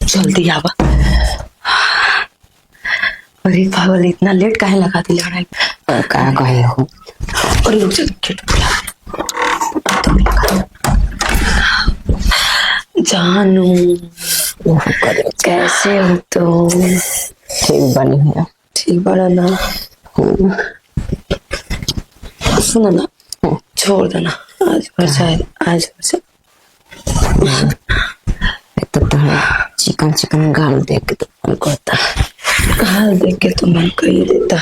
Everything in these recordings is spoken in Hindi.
जल्दी आवा। अरे पागल, इतना लेट काहे लगा दी लड़ाई? कहाँ गए हो? और रुक जा, जानू कैसे हो तुम? ठीक बनी है। ठीक बड़ा ना? सुनो ना, छोड़ देना आज भर, शायद आज भर से। तो चिकन चिकन गाल देख के तो मन करता, गाल देख के तो मन कर ही देता,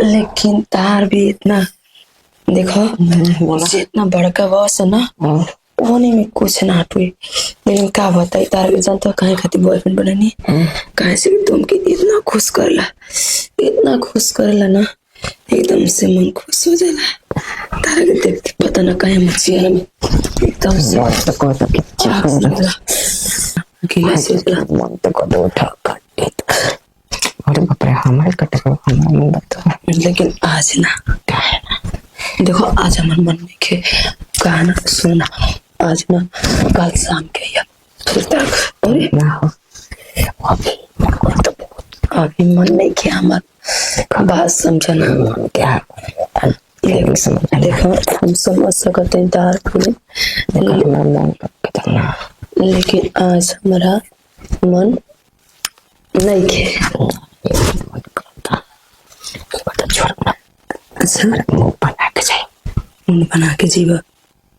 लेकिन तार भी इतना देखो, इतना बड़का बॉस है ना, होने में कुछ ना हुई। लेकिन का बताई तार के जानते हो कहीं खाती बॉयफ्रेंड बननी कहीं से तुम की इतना खुश करला ना, एकदम से मन खुश हो जाला। तारा के देख के पता ना कहीं मचिया में एकदम से गीला से मन तो को दो उठा काटे। अरे बाप रे, हमारे कटे को हमारा मन बता। लेकिन आज ना देखो, आज हमारे मन में के गाना सुना, आज ना कल शाम के या फिर तक। अरे ना हो अभी मन नहीं किया हमारा बात समझना क्या? देखो हम समझ सकते हैं तार को, लेकिन आज हमारा मन नहीं किया। अच्छा मुंह बना के जीवा।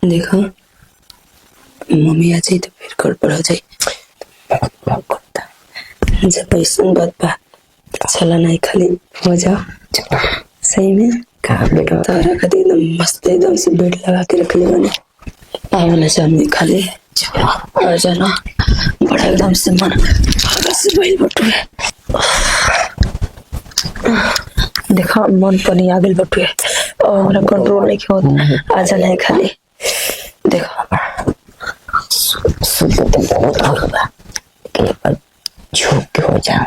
देखो मम्मी आ जाए तो फिर गड़बड़ हो जाए। जब ऐसा बात बा चला नहीं, खाली हो जाओ सही में। तारा का एकदम मस्त, एकदम से बेड लगा के रख ले मैंने। आओ ना सामने, खाली आ जाना। बड़ा एकदम से मन भागा से बैल बटुए। देखा मन पर नहीं आगे बटुए और हमारा कंट्रोल नहीं होता। आ जाना है खाली। देखो झुक के हो जा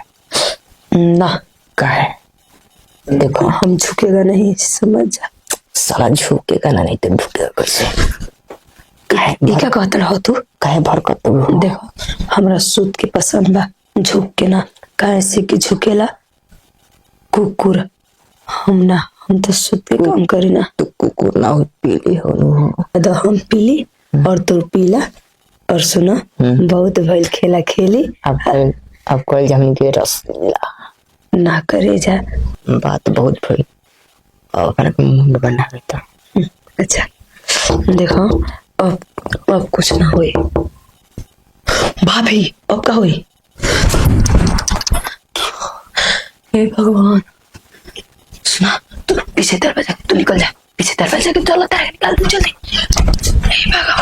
ना, कहे देखो हम झुकेगा नहीं, समझ जा। साला झुकेगा ना, नहीं तो झुकेगा कैसे? ये क्या कहता रहो तू? कहे भर कर तू? देखो हमरा सूत के पसंद बा, झुक के ना। कैसे कि झुकेला कुकुर, हम ना, हम तो सूत के काम करी ना। तू कुकुर ना हो, पीली हो। तो हम पीली और तू पीला। और सुना, बहुत भइल खेला खेली। अब कल जमीन के रस ना करे जा, बात बहुत भइल और मुंड बना था। अच्छा देखो अब कुछ ना हुई भाभी। अब क्या हुई? हे भगवान, सुना तू पीछे दरवाजा, तू निकल जा पीछे दरवाजा के, चलो तारे निकाल दे जल्दी। हे भगवान